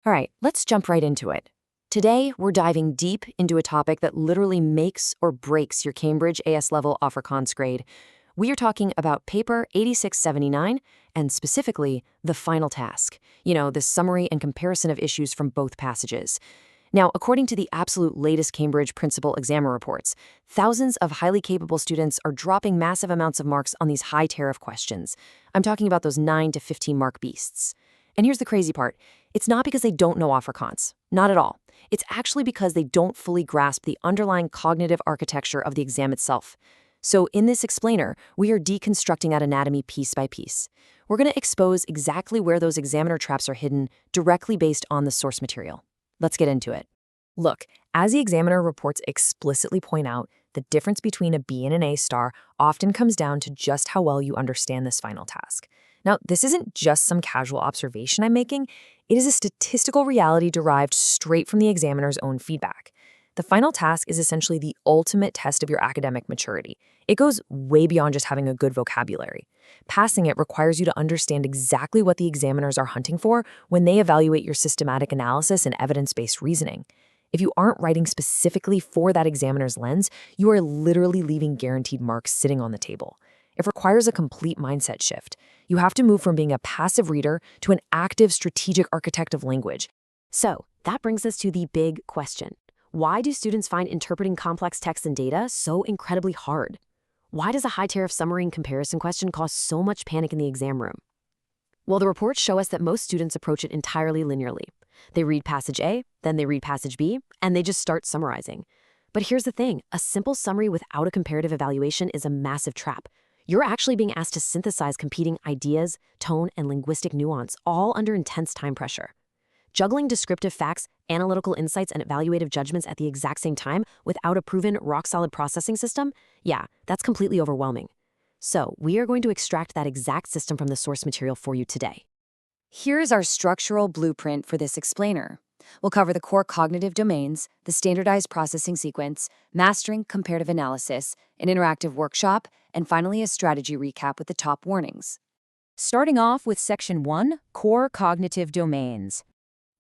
All right, let's jump right into it. Today, we're diving deep into a topic that literally makes or breaks your Cambridge AS level Afrikaans grade. We are talking about paper 8679 and specifically the final task. The summary and comparison of issues from both passages. Now, according to the absolute latest Cambridge Principal Examiner reports, thousands of highly capable students are dropping massive amounts of marks on these high tariff questions. I'm talking about those 9 to 15 mark beasts. And here's the crazy part. It's not because they don't know Afrikaans. Not at all. It's actually because they don't fully grasp the underlying cognitive architecture of the exam itself. So in this explainer, we are deconstructing that anatomy piece by piece. We're going to expose exactly where those examiner traps are hidden directly based on the source material. Let's get into it. Look, as the examiner reports explicitly point out, the difference between a B and an A star often comes down to just how well you understand this final task. Now, this isn't just some casual observation I'm making. It is a statistical reality derived straight from the examiner's own feedback. The final task is essentially the ultimate test of your academic maturity. It goes way beyond just having a good vocabulary. Passing it requires you to understand exactly what the examiners are hunting for when they evaluate your systematic analysis and evidence-based reasoning. If you aren't writing specifically for that examiner's lens, you are literally leaving guaranteed marks sitting on the table. It requires a complete mindset shift. You have to move from being a passive reader to an active strategic architect of language. So, that brings us to the big question. Why do students find interpreting complex text and data so incredibly hard? Why does a high-tariff summary and comparison question cause so much panic in the exam room? Well, the reports show us that most students approach it entirely linearly. They read passage A, then they read passage B, and they just start summarizing. But here's the thing, a simple summary without a comparative evaluation is a massive trap. You're actually being asked to synthesize competing ideas, tone, and linguistic nuance, all under intense time pressure. Juggling descriptive facts, analytical insights, and evaluative judgments at the exact same time without a proven, rock-solid processing system? Yeah, that's completely overwhelming. So, we are going to extract that exact system from the source material for you today. Here's our structural blueprint for this explainer. We'll cover the core cognitive domains, the standardized processing sequence, mastering comparative analysis, an interactive workshop, and finally a strategy recap with the top warnings. Starting off with Section 1, Core Cognitive Domains.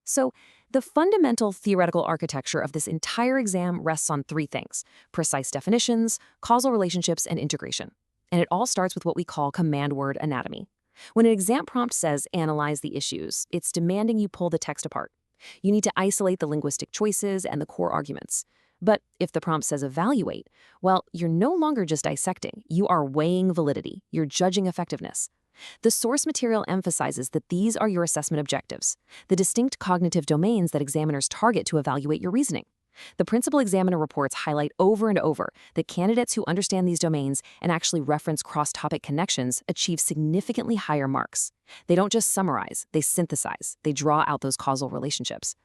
So, the fundamental theoretical architecture of this entire exam rests on 3 things: precise definitions, causal relationships, and integration. And it all starts with what we call command word anatomy. When an exam prompt says analyze the issues, it's demanding you pull the text apart. You need to isolate the linguistic choices and the core arguments. But if the prompt says evaluate, well, you're no longer just dissecting. You are weighing validity. You're judging effectiveness. The source material emphasizes that these are your assessment objectives, the distinct cognitive domains that examiners target to evaluate your reasoning. The principal examiner reports highlight over and over that candidates who understand these domains and actually reference cross-topic connections achieve significantly higher marks. They don't just summarize, they synthesize, they draw out those causal relationships.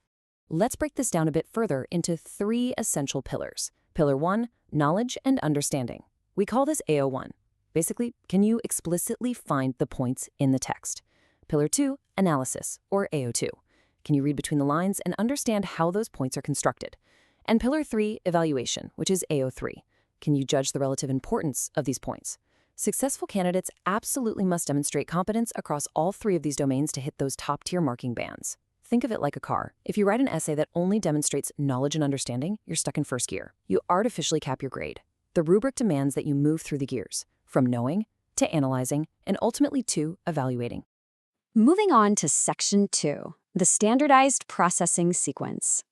Let's break this down a bit further into 3 essential pillars. Pillar 1, knowledge and understanding. We call this AO1. Basically, can you explicitly find the points in the text? Pillar 2, analysis, or AO2. Can you read between the lines and understand how those points are constructed? And Pillar 3, evaluation, which is AO3. Can you judge the relative importance of these points? Successful candidates absolutely must demonstrate competence across all 3 of these domains to hit those top-tier marking bands. Think of it like a car. If you write an essay that only demonstrates knowledge and understanding, you're stuck in first gear. You artificially cap your grade. The rubric demands that you move through the gears, from knowing to analyzing and ultimately to evaluating. Moving on to Section 2, the standardized processing sequence.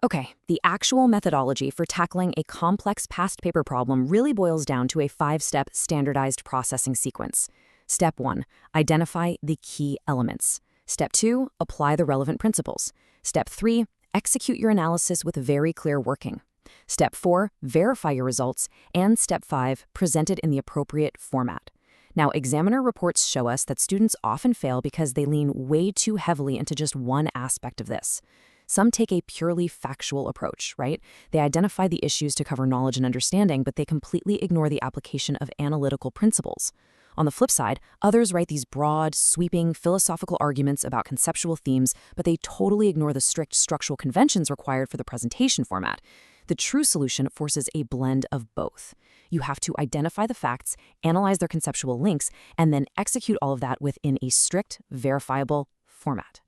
Okay, the actual methodology for tackling a complex past paper problem really boils down to a 5-step standardized processing sequence. Step 1, identify the key elements. Step 2, apply the relevant principles. Step 3, execute your analysis with very clear working. Step 4, verify your results. And Step 5, present it in the appropriate format. Now, examiner reports show us that students often fail because they lean way too heavily into just one aspect of this. Some take a purely factual approach, right? They identify the issues to cover knowledge and understanding, but they completely ignore the application of analytical principles. On the flip side, others write these broad, sweeping, philosophical arguments about conceptual themes, but they totally ignore the strict structural conventions required for the presentation format. The true solution forces a blend of both. You have to identify the facts, analyze their conceptual links, and then execute all of that within a strict, verifiable format.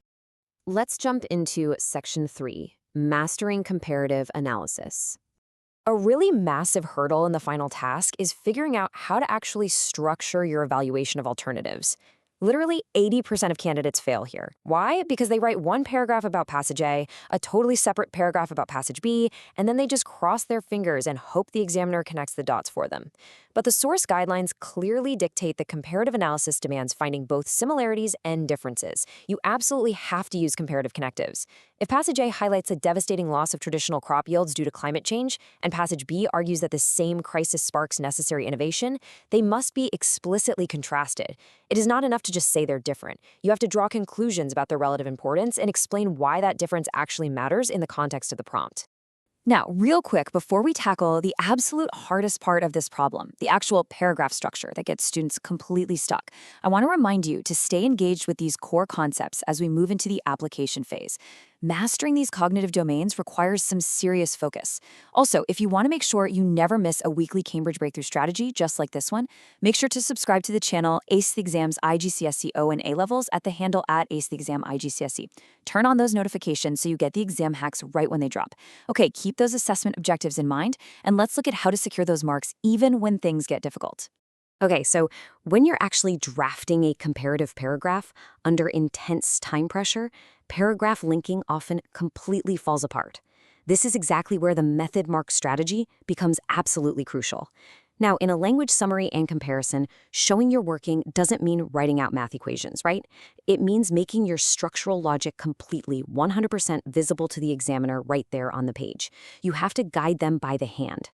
Let's jump into Section 3, Mastering Comparative Analysis. A really massive hurdle in the final task is figuring out how to actually structure your evaluation of alternatives. Literally 80% of candidates fail here. Why? Because they write one paragraph about passage A, a totally separate paragraph about passage B, and then they just cross their fingers and hope the examiner connects the dots for them. But the source guidelines clearly dictate that comparative analysis demands finding both similarities and differences. You absolutely have to use comparative connectives. If passage A highlights a devastating loss of traditional crop yields due to climate change, and passage B argues that the same crisis sparks necessary innovation, they must be explicitly contrasted. It is not enough to just say they're different. You have to draw conclusions about their relative importance and explain why that difference actually matters in the context of the prompt. Now, real quick, before we tackle the absolute hardest part of this problem, the actual paragraph structure that gets students completely stuck, I want to remind you to stay engaged with these core concepts as we move into the application phase. Mastering these cognitive domains requires some serious focus. Also, if you want to make sure you never miss a weekly Cambridge Breakthrough Strategy just like this one, make sure to subscribe to the channel Ace the Exams IGCSE O and A levels at the handle at Ace the Exam IGCSE. Turn on those notifications so you get the exam hacks right when they drop. Okay, keep those assessment objectives in mind, and let's look at how to secure those marks even when things get difficult. Okay, so when you're actually drafting a comparative paragraph under intense time pressure, paragraph linking often completely falls apart. This is exactly where the method mark strategy becomes absolutely crucial. Now, in a language summary and comparison, showing you're working doesn't mean writing out math equations, right? It means making your structural logic completely 100% visible to the examiner right there on the page. You have to guide them by the hand.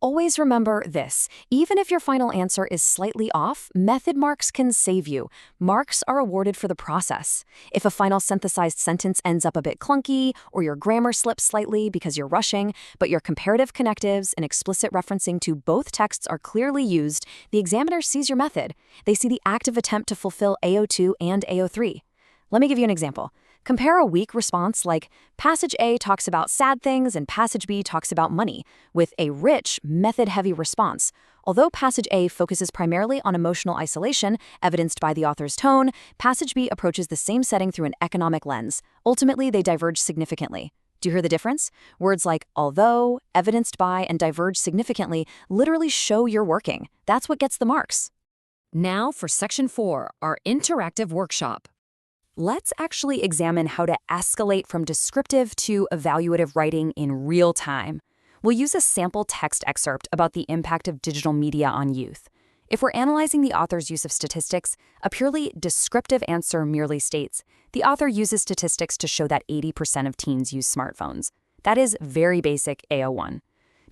Always remember this, even if your final answer is slightly off, method marks can save you. Marks are awarded for the process. If a final synthesized sentence ends up a bit clunky, or your grammar slips slightly because you're rushing, but your comparative connectives and explicit referencing to both texts are clearly used, the examiner sees your method. They see the active attempt to fulfill AO2 and AO3. Let me give you an example. Compare a weak response like passage A talks about sad things and passage B talks about money, with a rich, method-heavy response. Although passage A focuses primarily on emotional isolation, evidenced by the author's tone, passage B approaches the same setting through an economic lens. Ultimately, they diverge significantly. Do you hear the difference? Words like although, evidenced by, and diverge significantly literally show you're working. That's what gets the marks. Now for Section 4, our interactive workshop. Let's actually examine how to escalate from descriptive to evaluative writing in real time. We'll use a sample text excerpt about the impact of digital media on youth. If we're analyzing the author's use of statistics, a purely descriptive answer merely states, the author uses statistics to show that 80% of teens use smartphones. That is very basic AO1.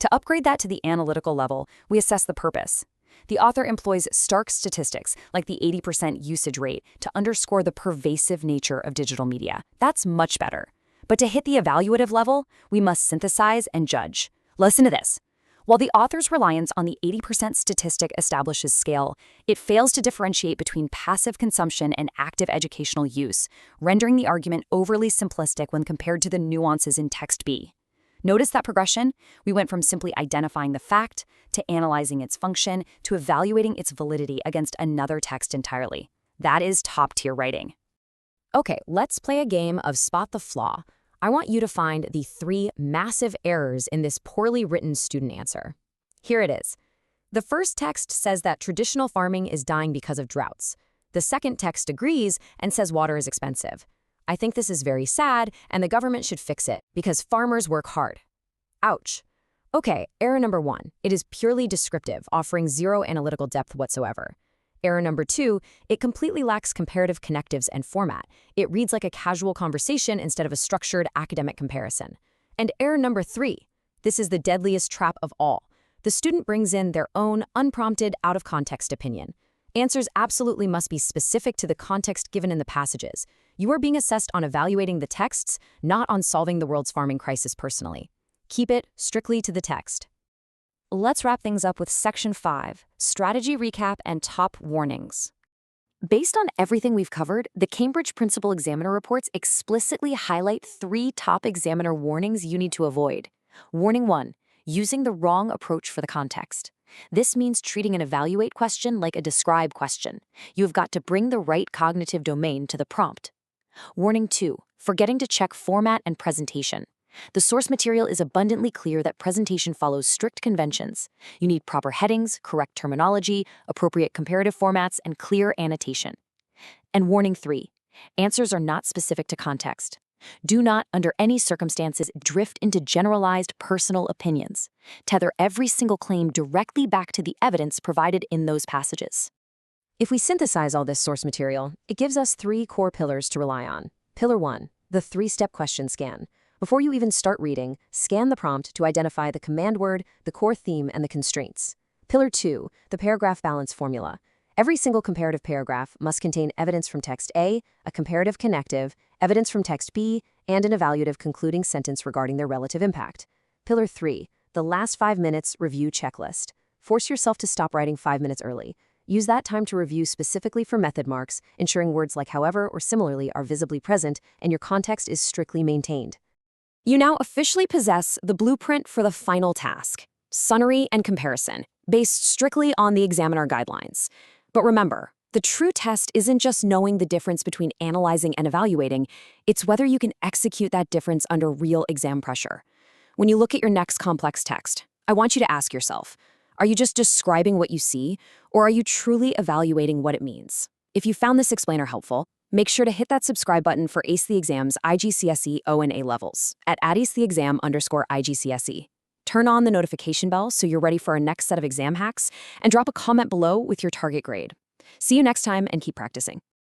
To upgrade that to the analytical level, we assess the purpose. The author employs stark statistics, like the 80% usage rate, to underscore the pervasive nature of digital media. That's much better. But to hit the evaluative level, we must synthesize and judge. Listen to this. While the author's reliance on the 80% statistic establishes scale, it fails to differentiate between passive consumption and active educational use, rendering the argument overly simplistic when compared to the nuances in text B. Notice that progression? We went from simply identifying the fact, to analyzing its function, to evaluating its validity against another text entirely. That is top-tier writing. Okay, let's play a game of Spot the Flaw. I want you to find the 3 massive errors in this poorly written student answer. Here it is. The first text says that traditional farming is dying because of droughts. The second text agrees and says water is expensive. I think this is very sad, and the government should fix it, because farmers work hard. Ouch. Okay, error number 1. It is purely descriptive, offering zero analytical depth whatsoever. Error number 2, it completely lacks comparative connectives and format. It reads like a casual conversation instead of a structured academic comparison. And error number 3, this is the deadliest trap of all. The student brings in their own, unprompted, out-of-context opinion. Answers absolutely must be specific to the context given in the passages. You are being assessed on evaluating the texts, not on solving the world's farming crisis personally. Keep it strictly to the text. Let's wrap things up with Section 5, Strategy Recap and Top Warnings. Based on everything we've covered, the Cambridge Principal Examiner reports explicitly highlight 3 top examiner warnings you need to avoid. Warning 1, using the wrong approach for the context. This means treating an evaluate question like a describe question. You've got to bring the right cognitive domain to the prompt. Warning 2. Forgetting to check format and presentation. The source material is abundantly clear that presentation follows strict conventions. You need proper headings, correct terminology, appropriate comparative formats, and clear annotation. And warning 3. Answers are not specific to context. Do not, under any circumstances, drift into generalized personal opinions. Tether every single claim directly back to the evidence provided in those passages. If we synthesize all this source material, it gives us 3 core pillars to rely on. Pillar 1, the 3-step question scan. Before you even start reading, scan the prompt to identify the command word, the core theme, and the constraints. Pillar 2, the paragraph balance formula. Every single comparative paragraph must contain evidence from text A, a comparative connective, evidence from text B, and an evaluative concluding sentence regarding their relative impact. Pillar 3, the last 5 minutes review checklist. Force yourself to stop writing 5 minutes early. Use that time to review specifically for method marks, ensuring words like however or similarly are visibly present and your context is strictly maintained. You now officially possess the blueprint for the final task, sunnery and comparison, based strictly on the examiner guidelines. But remember, the true test isn't just knowing the difference between analyzing and evaluating, it's whether you can execute that difference under real exam pressure. When you look at your next complex text, I want you to ask yourself, are you just describing what you see, or are you truly evaluating what it means? If you found this explainer helpful, make sure to hit that subscribe button for Ace the Exam's IGCSE O and A levels at @acetheexam_IGCSE. Turn on the notification bell so you're ready for our next set of exam hacks, and drop a comment below with your target grade. See you next time and keep practicing.